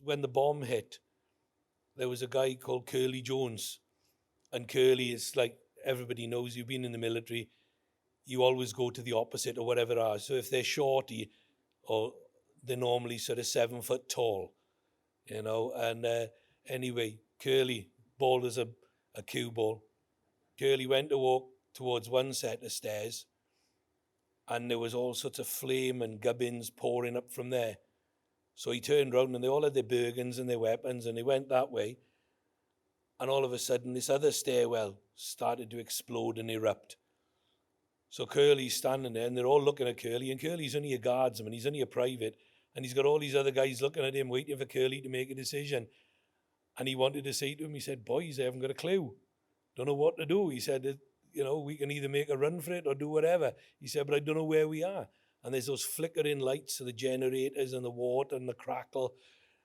when the bomb hit, there was a guy called Curly Jones. And Curly is like, everybody knows, you've been in the military, you always go to the opposite or whatever it is. So if they're shorty, or they're normally sort of 7 foot tall, you know. And anyway, Curly, bald as a cue ball. Curly went to walk towards one set of stairs, and there was all sorts of flame and gubbins pouring up from there. So he turned around, and they all had their Bergens and their weapons, and they went that way. And all of a sudden, this other stairwell started to explode and erupt. So Curly's standing there, and they're all looking at Curly, and Curly's only a guardsman, he's only a private, and he's got all these other guys looking at him, waiting for Curly to make a decision. And he wanted to say to him, he said, boys, I haven't got a clue. Don't know what to do. He said, you know, we can either make a run for it or do whatever. He said, but I don't know where we are. And there's those flickering lights of the generators and the water and the crackle.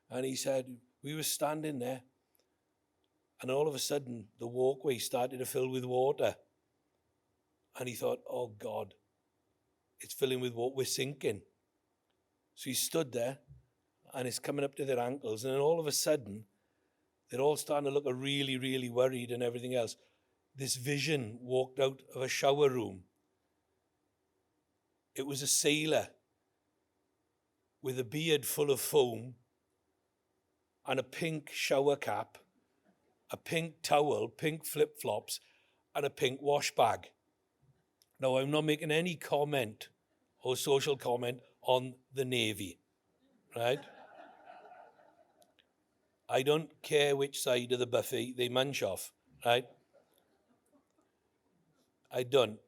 And he said, we were standing there, and all of a sudden, the walkway started to fill with water. And he thought, oh God, it's filling with water, we're sinking. So he stood there, and it's coming up to their ankles. And then all of a sudden, they're all starting to look really, really worried and everything else. This vision walked out of a shower room. It was a sailor with a beard full of foam and a pink shower cap, a pink towel, pink flip-flops, and a pink wash bag. Now, I'm not making any comment or social comment on the Navy, right? I don't care which side of the buffet they munch off, right? I don't.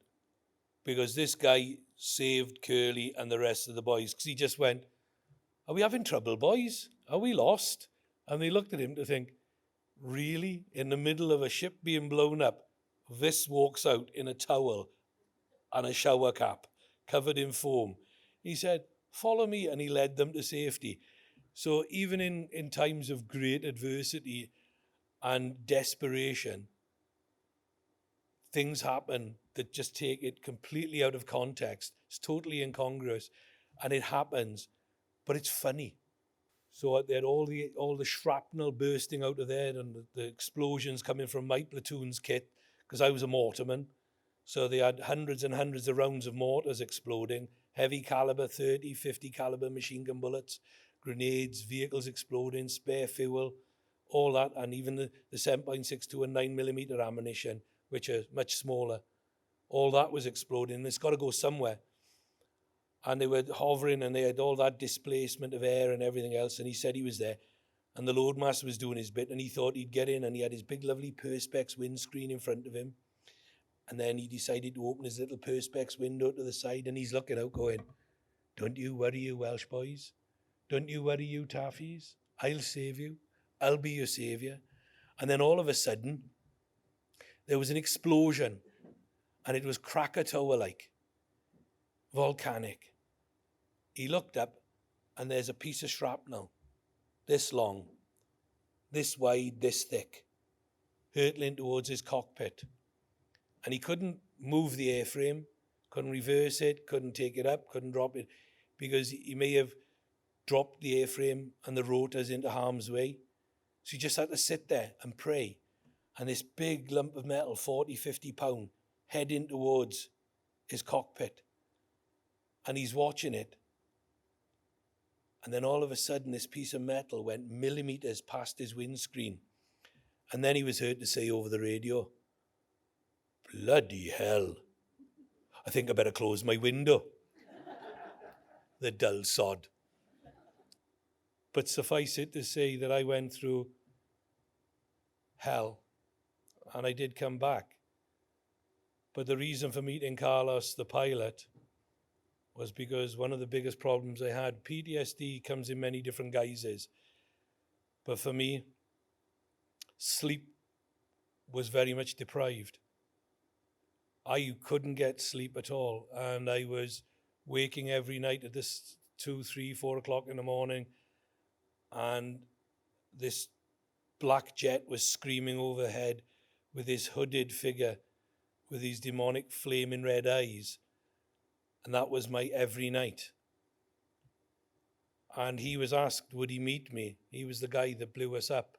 Because this guy saved Curly and the rest of the boys. Because he just went, are we having trouble, boys? Are we lost? And they looked at him to think, really? In the middle of a ship being blown up, this walks out in a towel and a shower cap, covered in foam. He said, follow me, and he led them to safety. So even in times of great adversity and desperation, things happen that just take it completely out of context. It's totally incongruous, and it happens, but it's funny. So they had all the shrapnel bursting out of there, and the explosions coming from my platoon's kit, because I was a mortarman. So they had hundreds and hundreds of rounds of mortars exploding, heavy caliber, 30, 50 caliber machine gun bullets, grenades, vehicles exploding, spare fuel, all that, and even the 7.62 and 9mm ammunition, which are much smaller. All that was exploding. It's got to go somewhere. And they were hovering, and they had all that displacement of air and everything else, and he said he was there. And the loadmaster was doing his bit, and he thought he'd get in, and he had his big, lovely Perspex windscreen in front of him. And then he decided to open his little Perspex window to the side, and he's looking out going, don't you worry, you Welsh boys. Don't you worry, you Taffies. I'll save you. I'll be your saviour. And then all of a sudden, there was an explosion, and it was Krakatoa-like, volcanic. He looked up, and there's a piece of shrapnel, this long, this wide, this thick, hurtling towards his cockpit. And he couldn't move the airframe, couldn't reverse it, couldn't take it up, couldn't drop it, because he may have dropped the airframe and the rotors into harm's way. So he just had to sit there and pray. And this big lump of metal, 40, 50 pound, heading towards his cockpit. And he's watching it. And then all of a sudden, this piece of metal went millimeters past his windscreen. And then he was heard to say over the radio, bloody hell, I think I better close my window. The dull sod. But suffice it to say that I went through hell, and I did come back. But the reason for meeting Carlos, the pilot, was because one of the biggest problems I had, PTSD comes in many different guises. But for me, sleep was very much deprived. I couldn't get sleep at all, and I was waking every night at this 2, 3, 4 o'clock in the morning, and this black jet was screaming overhead with this hooded figure with these demonic flaming red eyes, and that was my every night. And he was asked, would he meet me? He was the guy that blew us up.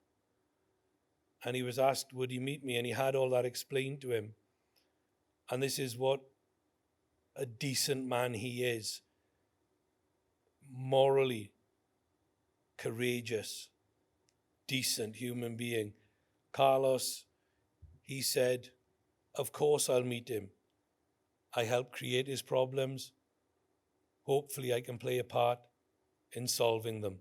And he was asked, would he meet me? And he had all that explained to him. And this is what a decent man he is. Morally courageous, decent human being. Carlos, he said, of course I'll meet him. I helped create his problems. Hopefully I can play a part in solving them.